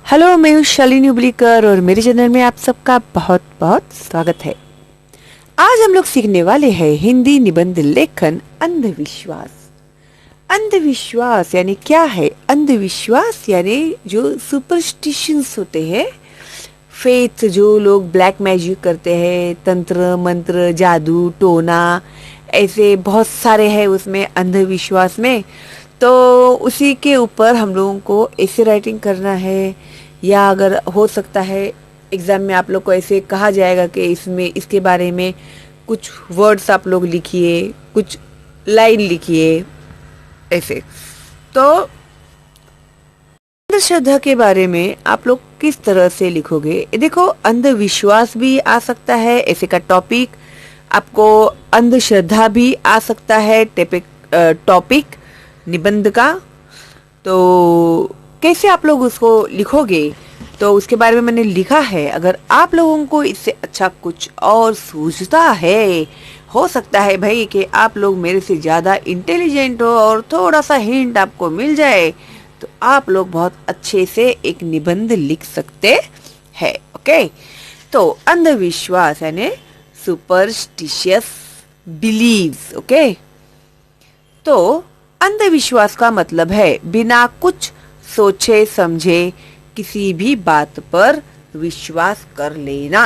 Hello, मैं हूँ शालिनी उबलीकर और मेरे चैनल में आप सबका बहुत बहुत स्वागत है। आज हम लोग सीखने वाले हैं हिंदी निबंध लेखन अंधविश्वास। अंधविश्वास यानी क्या है? अंधविश्वास यानी जो सुपरस्टिशंस होते हैं, फेथ, जो लोग ब्लैक मैजिक करते हैं, तंत्र मंत्र जादू टोना, ऐसे बहुत सारे हैं उसमें अंधविश्वास में। तो उसी के ऊपर हम लोगों को ऐसे राइटिंग करना है, या अगर हो सकता है एग्जाम में आप लोग को ऐसे कहा जाएगा कि इसमें इसके बारे में कुछ वर्ड्स आप लोग लिखिए, कुछ लाइन लिखिए, ऐसे। तो अंधश्रद्धा के बारे में आप लोग किस तरह से लिखोगे? देखो, अंधविश्वास भी आ सकता है ऐसे का टॉपिक, आपको अंधश्रद्धा भी आ सकता है टॉपिक निबंध का। तो कैसे आप लोग उसको लिखोगे, तो उसके बारे में मैंने लिखा है। अगर आप लोगों को इससे अच्छा कुछ और सूझता है, हो सकता है भाई कि आप लोग मेरे से ज़्यादा इंटेलिजेंट हो और थोड़ा सा हिंट आपको मिल जाए, तो आप लोग बहुत अच्छे से एक निबंध लिख सकते हैं। ओके, तो अंधविश्वास यानी सुपरस्टिशियस बिलीव्स। ओके, तो अंधविश्वास का मतलब है बिना कुछ सोचे समझे किसी भी बात पर विश्वास कर लेना।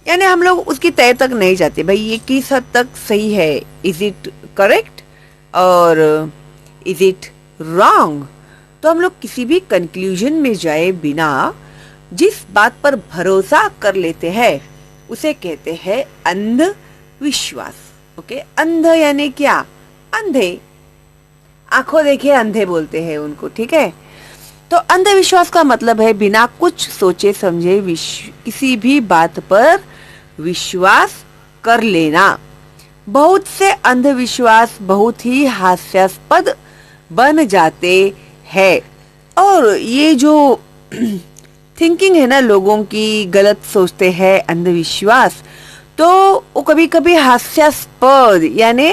यानी हम लोग उसकी तय तक नहीं जाते, भाई ये किस हद तक सही है, इज इट करेक्ट और इज इट रॉन्ग। तो हम लोग किसी भी कंक्लूजन में जाए बिना जिस बात पर भरोसा कर लेते हैं उसे कहते हैं अंधविश्वास। ओके, अंध यानी क्या? अंधे, आंखों देखे अंधे बोलते हैं उनको, ठीक है। तो अंधविश्वास का मतलब है बिना कुछ सोचे समझे किसी भी बात पर विश्वास कर लेना। बहुत से अंधविश्वास बहुत ही हास्यास्पद बन जाते हैं, और ये जो थिंकिंग है ना लोगों की, गलत सोचते हैं अंधविश्वास, तो वो कभी कभी हास्यास्पद यानी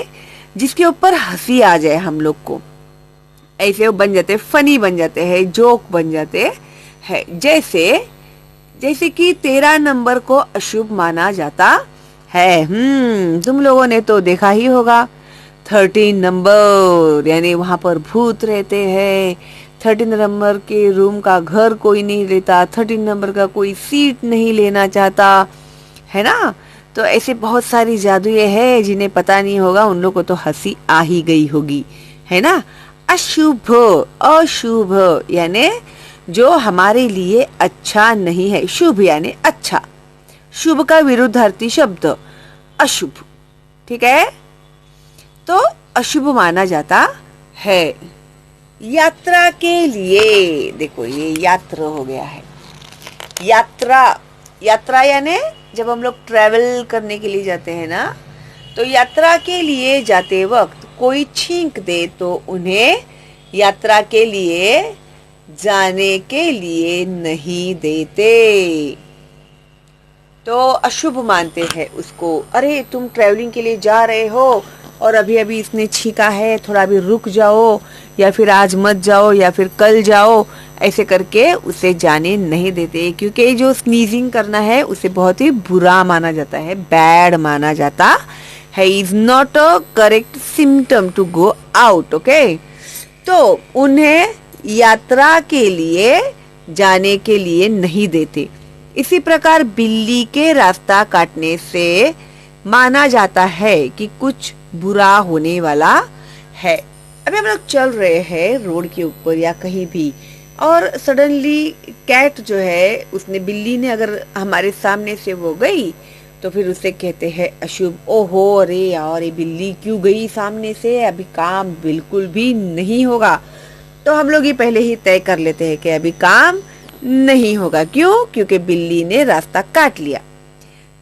जिसके ऊपर हंसी आ जाए हम लोग को, ऐसे वो बन जाते, फनी बन जाते हैं, जोक बन जाते हैं। जैसे कि 13 नंबर को अशुभ माना जाता है। तुम लोगों ने तो देखा ही होगा, 13 नंबर यानी वहां पर भूत रहते हैं। 13 नंबर के रूम का घर कोई नहीं लेता, 13 नंबर का कोई सीट नहीं लेना चाहता, है ना। तो ऐसे बहुत सारी जादुए हैं जिन्हें पता नहीं होगा, उन लोग को तो हंसी आ ही गई होगी, है ना। अशुभ, अशुभ यानी जो हमारे लिए अच्छा नहीं है। शुभ यानी अच्छा, शुभ का विरुद्धार्थी शब्द अशुभ, ठीक है। तो अशुभ माना जाता है। यात्रा के लिए, देखो ये यात्रा हो गया है। यात्रा, यात्रा यानी जब हम लोग ट्रैवल करने के लिए जाते हैं ना, तो यात्रा के लिए जाते वक्त कोई छींक दे तो उन्हें यात्रा के लिए जाने के लिए नहीं देते, तो अशुभ मानते हैं उसको। अरे तुम ट्रैवलिंग के लिए जा रहे हो और अभी अभी इसने छींका है, थोड़ा अभी रुक जाओ, या फिर आज मत जाओ, या फिर कल जाओ, ऐसे करके उसे जाने नहीं देते। क्योंकि जो स्नीजिंग करना है उसे बहुत ही बुरा माना जाता है, बैड माना जाता है, is not a correct symptom to go out. Okay, तो उन्हें यात्रा के लिए जाने के लिए नहीं देते। इसी प्रकार बिल्ली के रास्ता काटने से माना जाता है कि कुछ बुरा होने वाला है। अभी हम लोग चल रहे हैं रोड के ऊपर या कहीं भी, और सडनली कैट जो है, उसने, बिल्ली ने अगर हमारे सामने से वो गई, तो फिर उसे कहते हैं अशुभ। ओहो, अरे यार ये बिल्ली क्यों गई सामने से, अभी काम बिल्कुल भी नहीं होगा। तो हम लोग ये पहले ही तय कर लेते हैं कि अभी काम नहीं होगा। क्यों? क्योंकि बिल्ली ने रास्ता काट लिया।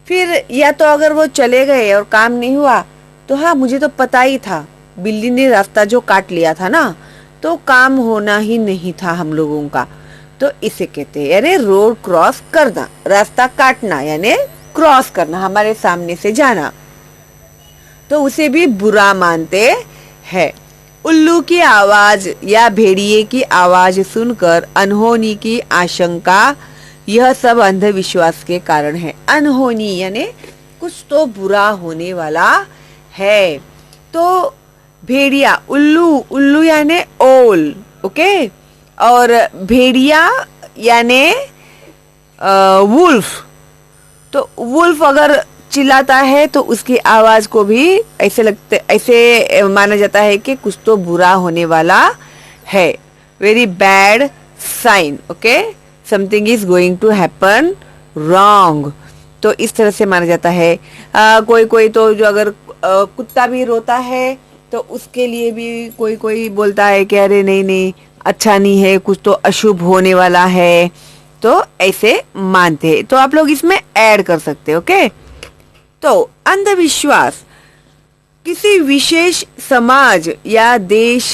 फिर या तो अगर वो चले गए और काम नहीं हुआ, तो हाँ मुझे तो पता ही था, बिल्ली ने रास्ता जो काट लिया था ना, तो काम होना ही नहीं था हम लोगों का। तो इसे कहते हैं यानी रोड क्रॉस करना, रास्ता काटना यानी क्रॉस करना, हमारे सामने से जाना, तो उसे भी बुरा मानते हैं। उल्लू की आवाज या भेड़िए की आवाज सुनकर अनहोनी की आशंका, यह सब अंधविश्वास के कारण है। अनहोनी यानी कुछ तो बुरा होने वाला है। तो भेड़िया, उल्लू, उल्लू यानी ओल, ओके, और भेड़िया यानी वुल्फ। तो वुल्फ अगर चिल्लाता है तो उसकी आवाज को भी ऐसे माना जाता है कि कुछ तो बुरा होने वाला है। Very bad sign, okay, something is going to happen wrong. तो इस तरह से माना जाता है। कोई कोई तो जो अगर कुत्ता भी रोता है तो उसके लिए भी कोई कोई बोलता है कि अरे नहीं नहीं, अच्छा नहीं है, कुछ तो अशुभ होने वाला है। तो ऐसे मानते हैं। तो आप लोग इसमें ऐड कर सकते हो, ओके। तो अंधविश्वास किसी विशेष समाज या देश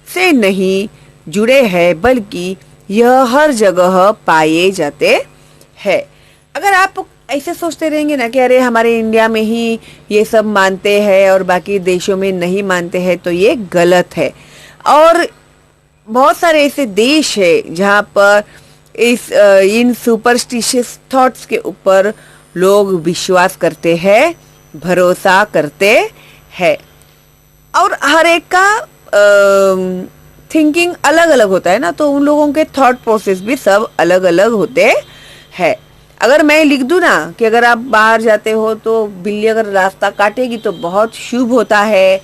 से नहीं जुड़े हैं, बल्कि यह हर जगह पाए जाते हैं। अगर आप ऐसे सोचते रहेंगे ना कि अरे हमारे इंडिया में ही ये सब मानते हैं और बाकी देशों में नहीं मानते हैं, तो ये गलत है। और बहुत सारे ऐसे देश है जहाँ पर इन सुपरस्टिशियस थॉट्स के ऊपर लोग विश्वास करते हैं, भरोसा करते हैं। और हर एक का थिंकिंग अलग अलग होता है ना, तो उन लोगों के थॉट प्रोसेस भी सब अलग अलग होते हैं। अगर मैं लिख दूं ना कि अगर आप बाहर जाते हो तो बिल्ली अगर रास्ता काटेगी तो बहुत शुभ होता है,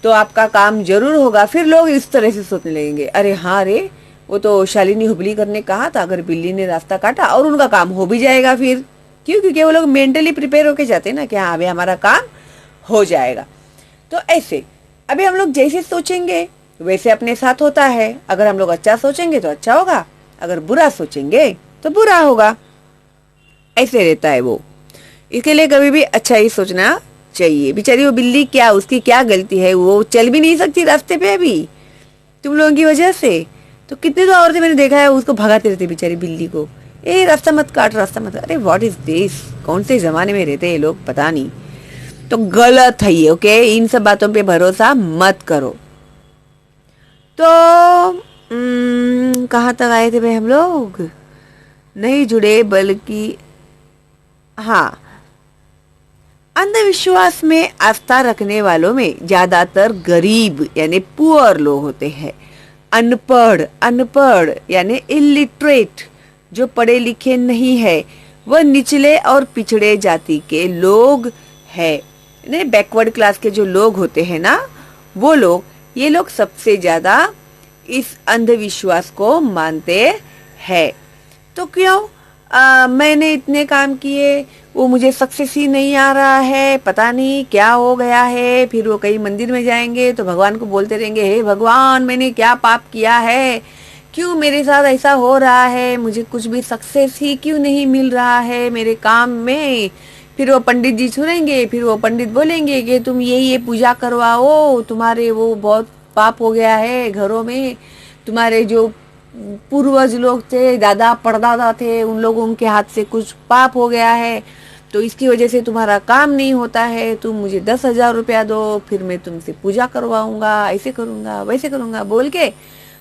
तो आपका काम जरूर होगा, फिर लोग इस तरह से सोचने लगेंगे, अरे हाँ रे, वो तो शालिनी हुबलीकर ने कहा था अगर बिल्ली ने रास्ता काटा, और उनका काम हो भी जाएगा फिर। क्यों? क्योंकि वो लोग मेंटली प्रिपेयर होके जाते हैं ना कि हाँ अभी हमारा काम हो जाएगा। तो ऐसे अभी हम लोग जैसे सोचेंगे वैसे अपने साथ होता है। अगर हम लोग अच्छा सोचेंगे तो अच्छा होगा, अगर बुरा सोचेंगे तो बुरा होगा। ऐसे रहता है वो। इसके लिए कभी भी अच्छा ही सोचना चाहिए। बेचारी वो बिल्ली, क्या उसकी क्या गलती है? वो चल भी नहीं सकती रास्ते पे अभी तुम लोगों की वजह से। तो कितनी तो औरतें मैंने देखा है उसको भगाते रहते बेचारी बिल्ली को, ए रास्ता मत काट, रास्ता मत। अरे व्हाट इज दिस? कौन से जमाने में रहते हैं ये लोग, पता नहीं। तो गलत है ये, ओके। इन सब बातों पे भरोसा मत करो। तो कहाँ तक आए थे भाई हम लोग? नहीं जुड़े बल्कि, हाँ, अंधविश्वास में आस्था रखने वालों में ज्यादातर गरीब यानी पुअर लोग होते हैं। अनपढ़, अनपढ़ यानी इलिटरेट, जो पढ़े लिखे नहीं है, वह निचले और पिछड़े जाति के लोग हैं। बैकवर्ड क्लास के जो लोग होते हैं ना, वो लोग, ये लोग सबसे ज्यादा इस अंधविश्वास को मानते हैं। तो क्यों? मैंने इतने काम किए, वो मुझे सक्सेस ही नहीं आ रहा है, पता नहीं क्या हो गया है। फिर वो कहीं मंदिर में जाएंगे तो भगवान को बोलते रहेंगे, हे भगवान मैंने क्या पाप किया है, क्यों मेरे साथ ऐसा हो रहा है, मुझे कुछ भी सक्सेस ही क्यों नहीं मिल रहा है मेरे काम में। फिर वो पंडित जी सुनेंगे, फिर वो पंडित बोलेंगे कि तुम ये पूजा करवाओ, तुम्हारे वो बहुत पाप हो गया है घरों में, तुम्हारे जो पूर्वज लोग थे, दादा परदादा थे, उन लोगों के हाथ से कुछ पाप हो गया है, तो इसकी वजह से तुम्हारा काम नहीं होता है, तुम मुझे 10,000 रुपया दो, फिर मैं तुमसे पूजा करवाऊंगा, ऐसे करूंगा वैसे करूंगा बोल के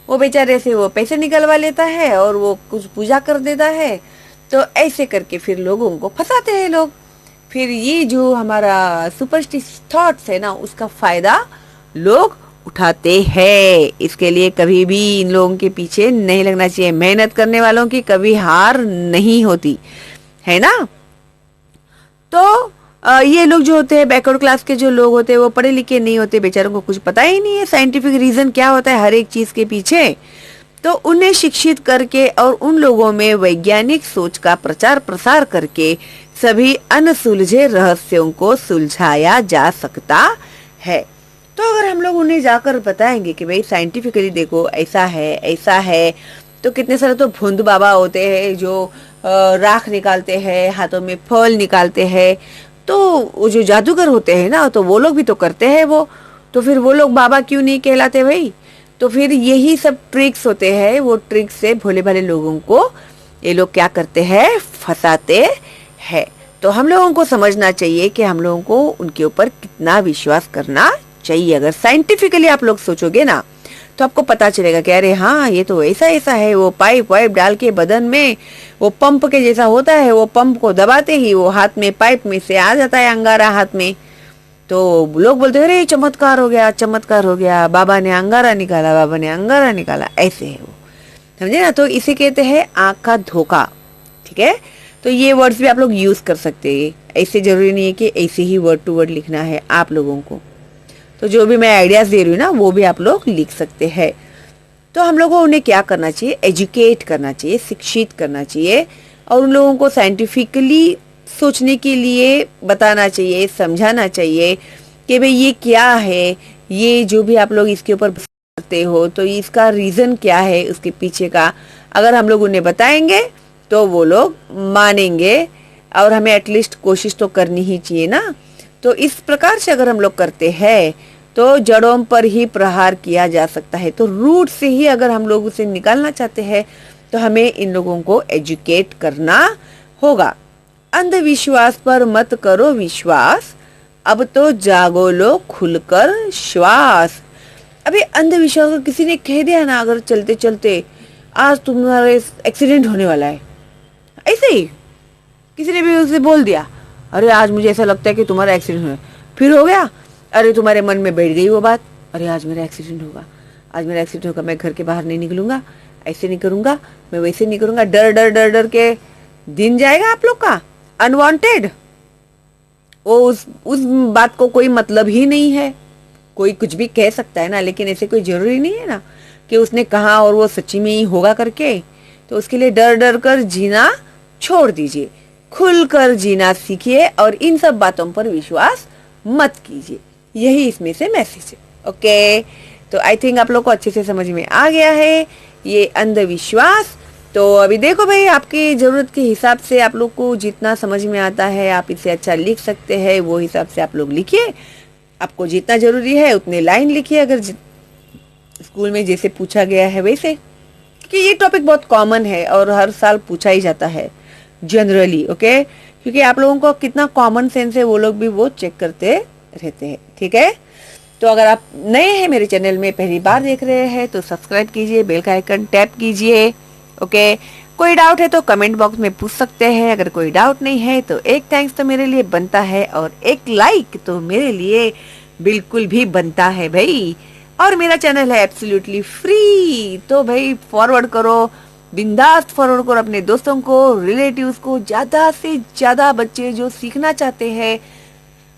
वो बेचारे से वो पैसे निकलवा लेता है और वो कुछ पूजा कर देता है। तो ऐसे करके फिर लोगों को फंसाते हैं लोग। फिर ये जो हमारा सुपरस्टिशियस थॉट्स है ना, उसका फायदा लोग उठाते हैं। इसके लिए कभी भी इन लोगों के पीछे नहीं लगना चाहिए। मेहनत करने वालों की कभी हार नहीं होती है ना। तो ये लोग जो होते हैं, बैकवर्ड क्लास के जो लोग होते हैं, वो पढ़े लिखे नहीं होते, बेचारों को कुछ पता ही नहीं है साइंटिफिक रीजन क्या होता है हर एक चीज के पीछे। तो उन्हें शिक्षित करके और उन लोगों में वैज्ञानिक सोच का प्रचार प्रसार करके सभी अनसुलझे रहस्यों को सुलझाया जा सकता है। तो अगर हम लोग उन्हें जाकर बताएंगे कि भाई साइंटिफिकली देखो ऐसा है ऐसा है, तो कितने सारे तो भुंद बाबा होते हैं जो राख निकालते हैं, हाथों में फल निकालते हैं, तो वो जो जादूगर होते हैं ना, तो वो लोग भी तो करते हैं वो। तो फिर वो लोग बाबा क्यों नहीं कहलाते भाई? तो फिर यही सब ट्रिक्स होते हैं। वो ट्रिक्स से भोले भाले लोगों को ये लोग क्या करते हैं, फंसाते हैं। तो हम लोगों को समझना चाहिए कि हम लोगों को उनके ऊपर कितना विश्वास करना चाहिए। अगर साइंटिफिकली आप लोग सोचोगे ना तो आपको पता चलेगा कि अरे हाँ ये तो ऐसा ऐसा है। वो पाइप वाइप डाल के बदन में वो पंप के जैसा होता है, वो पंप को दबाते ही वो हाथ में पाइप में से आ जाता है अंगारा हाथ में। तो लोग बोलते हैं अरे चमत्कार हो गया, चमत्कार हो गया, बाबा ने अंगारा निकाला, बाबा ने अंगारा निकाला, ऐसे है वो, समझे ना। तो इसे कहते हैं आंख का धोखा, ठीक है। तो ये वर्ड्स भी आप लोग यूज कर सकते हैं, ऐसे जरूरी नहीं है कि ऐसे ही वर्ड टू वर्ड लिखना है आप लोगों को। तो जो भी मैं आइडियाज दे रही हूँ ना वो भी आप लोग लिख सकते हैं। तो हम लोगों को उन्हें क्या करना चाहिए, एजुकेट करना चाहिए, शिक्षित करना चाहिए, और उन लोगों को साइंटिफिकली सोचने के लिए बताना चाहिए, समझाना चाहिए कि भाई ये क्या है, ये जो भी आप लोग इसके ऊपर करते हो तो इसका रीज़न क्या है उसके पीछे का। अगर हम लोग उन्हें बताएंगे तो वो लोग मानेंगे, और हमें एटलीस्ट कोशिश तो करनी ही चाहिए ना। तो इस प्रकार से अगर हम लोग करते हैं तो जड़ों पर ही प्रहार किया जा सकता है। तो रूट से ही अगर हम लोग उसे निकालना चाहते हैं तो हमें इन लोगों को एजुकेट करना होगा। अंधविश्वास पर मत करो विश्वास, अब तो जागो लो खुलकर श्वास। अभी अंधविश्वास को किसी ने कह दिया ना, अगर चलते चलते आज तुम्हारा एक्सीडेंट होने वाला है, ऐसे ही किसी ने भी उसे बोल दिया अरे आज मुझे ऐसा लगता है कि तुम्हारा एक्सीडेंट हो, फिर हो गया। अरे तुम्हारे मन में बैठ गई वो बात, अरे आज मेरा एक्सीडेंट होगा, आज मेरा एक्सीडेंट होगा, मैं घर के बाहर नहीं निकलूंगा, ऐसे नहीं करूंगा, मैं वैसे नहीं करूंगा। डर डर डर डर के दिन जाएगा आप लोग का अनवांटेड। वो उस बात को कोई मतलब ही नहीं है। कोई कुछ भी कह सकता है ना, लेकिन ऐसे कोई जरूरी नहीं है ना कि उसने कहा और वो सच्ची में ही होगा करके। तो उसके लिए डर डर कर जीना छोड़ दीजिए, खुलकर जीना सीखिए और इन सब बातों पर विश्वास मत कीजिए। यही इसमें से मैसेज है। ओके, तो आई थिंक आप लोग को अच्छे से समझ में आ गया है ये अंधविश्वास। तो अभी देखो भाई, आपकी ज़रूरत के हिसाब से आप लोग को जितना समझ में आता है आप इसे अच्छा लिख सकते हैं, वो हिसाब से आप लोग लिखिए। आपको जितना ज़रूरी है उतने लाइन लिखिए, अगर स्कूल में जैसे पूछा गया है वैसे, क्योंकि ये टॉपिक बहुत कॉमन है और हर साल पूछा ही जाता है जनरली। ओके, क्योंकि आप लोगों को कितना कॉमन सेंस है वो लोग भी वो चेक करते रहते हैं, ठीक है। तो अगर आप नए हैं मेरे चैनल में, पहली बार देख रहे हैं, तो सब्सक्राइब कीजिए, बेल का आइकन टैप कीजिए। ओके, कोई डाउट है तो कमेंट बॉक्स में पूछ सकते हैं। अगर कोई डाउट नहीं है तो एक थैंक्स तो मेरे लिए बनता है और एक लाइक तो मेरे लिए बिल्कुल भी बनता है भाई। और मेरा चैनल है एब्सोल्युटली फ्री, तो भाई फॉरवर्ड करो, बिंदास फॉरवर्ड करो अपने दोस्तों को, रिलेटिव्स को। ज़्यादा से ज़्यादा बच्चे जो सीखना चाहते हैं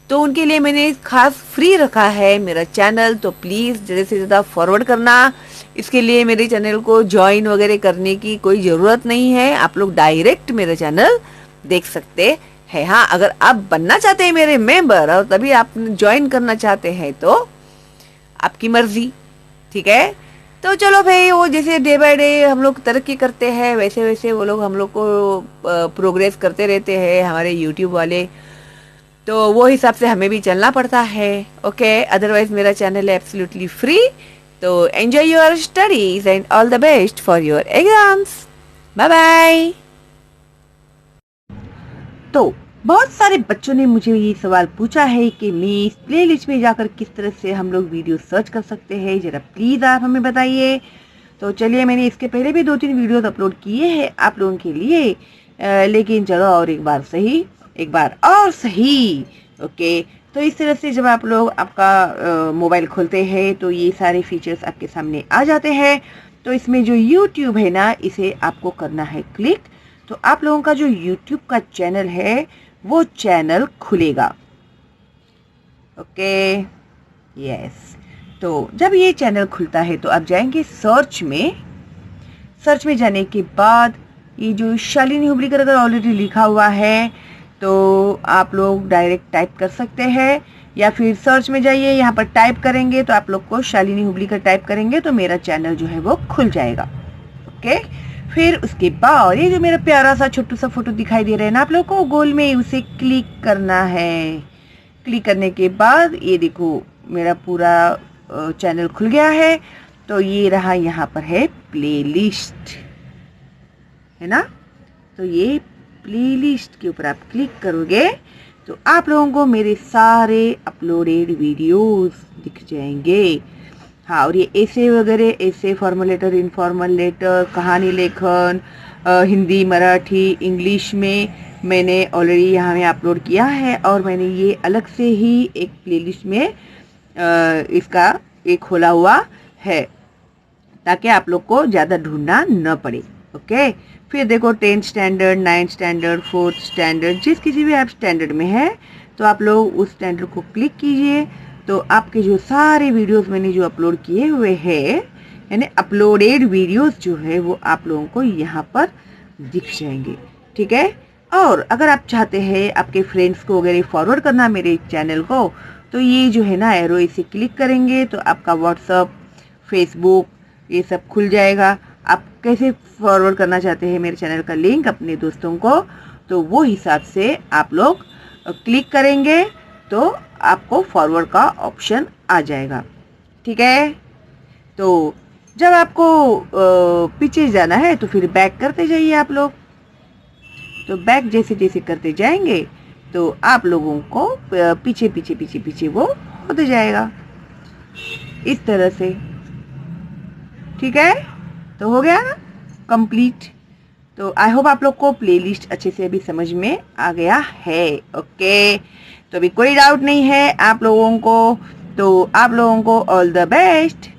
तो उनके लिए मैंने खास फ्री रखा है मेरा चैनल, तो प्लीज़ ज़्यादा से ज़्यादा फॉरवर्ड करना। इसके लिए मेरे चैनल को ज्वाइन वगैरह करने की कोई ज़रूरत नहीं है, आप लोग डायरेक्ट मेरा चैनल देख सकते हैं। हाँ, अगर आप बनना चाहते हैं मेरे मेंबर और तभी आप ज्वाइन करना चाहते हैं तो आपकी मर्जी, ठीक है। तो चलो भाई, वो जैसे डे बाय डे हम लोग तरक्की करते हैं वैसे वैसे वो लोग हम लोग को प्रोग्रेस करते रहते हैं, हमारे यूट्यूब वाले। तो वो हिसाब से हमें भी चलना पड़ता है। ओके, अदरवाइज मेरा चैनल है एब्सोल्युटली फ्री। तो enjoy your studies and all the best for your exams. Bye bye. तो बहुत सारे बच्चों ने मुझे ये सवाल पूछा है कि मैं इस प्लेलिस्ट में जाकर किस तरह से हम लोग वीडियो सर्च कर सकते हैं, जरा प्लीज़ आप हमें बताइए। तो चलिए, मैंने इसके पहले भी 2-3 वीडियोस अपलोड किए हैं आप लोगों के लिए, लेकिन चलो और एक बार और सही। ओके, तो इस तरह से जब आप लोग आपका मोबाइल खोलते हैं तो ये सारे फीचर्स आपके सामने आ जाते हैं। तो इसमें जो यूट्यूब है ना, इसे आपको करना है क्लिक। तो आप लोगों का जो यूट्यूब का चैनल है वो चैनल खुलेगा। Okay, yes. तो जब ये चैनल खुलता है तो आप जाएंगे सर्च में जाने के बाद ये जो शालिनी हुबलीकर अगर ऑलरेडी लिखा हुआ है तो आप लोग डायरेक्ट टाइप कर सकते हैं, या फिर सर्च में जाइए, यहाँ पर टाइप करेंगे तो आप लोग को शालिनी हुबलीकर टाइप करेंगे तो मेरा चैनल जो है वो खुल जाएगा। ओके, फिर उसके बाद ये जो मेरा प्यारा सा छोटू सा फोटो दिखाई दे रहा है ना आप लोग को गोल में, उसे क्लिक करना है। क्लिक करने के बाद ये देखो मेरा पूरा चैनल खुल गया है। तो ये रहा, यहाँ पर है प्लेलिस्ट, है ना। तो ये प्लेलिस्ट के ऊपर आप क्लिक करोगे तो आप लोगों को मेरे सारे अपलोडेड वीडियोस दिख जाएंगे। हाँ, और ये ऐसे वगैरह, ऐसे फॉर्मल लेटर, इनफॉर्मल लेटर, कहानी लेखन, हिंदी, मराठी, इंग्लिश में मैंने ऑलरेडी यहाँ में अपलोड किया है, और मैंने ये अलग से ही एक प्लेलिस्ट में इसका एक खोला हुआ है, ताकि आप लोग को ज़्यादा ढूंढना न पड़े। ओके, फिर देखो 10th standard, 9th standard, 4th standard, जिस किसी भी आप स्टैंडर्ड में है तो आप लोग उस स्टैंडर्ड को क्लिक कीजिए। तो आपके जो सारे वीडियोस मैंने जो अपलोड किए हुए हैं, यानी अपलोडेड वीडियोस जो है, वो आप लोगों को यहाँ पर दिख जाएंगे। ठीक है, और अगर आप चाहते हैं आपके फ्रेंड्स को वगैरह फॉरवर्ड करना मेरे चैनल को, तो ये जो है ना एरो, इसे क्लिक करेंगे तो आपका व्हाट्सअप, फेसबुक, ये सब खुल जाएगा। आप कैसे फॉरवर्ड करना चाहते हैं मेरे चैनल का लिंक अपने दोस्तों को, तो वो हिसाब से आप लोग क्लिक करेंगे तो आपको फॉरवर्ड का ऑप्शन आ जाएगा। ठीक है, तो जब आपको पीछे जाना है तो फिर बैक करते जाइए आप लोग। तो बैक जैसे जैसे करते जाएंगे तो आप लोगों को पीछे पीछे पीछे पीछे वो होते जाएगा इस तरह से। ठीक है, तो हो गया ना कंप्लीट। तो आई होप आप लोग को प्लेलिस्ट अच्छे से अभी समझ में आ गया है। ओके, तो अभी कोई डाउट नहीं है आप लोगों को, तो आप लोगों को ऑल द बेस्ट।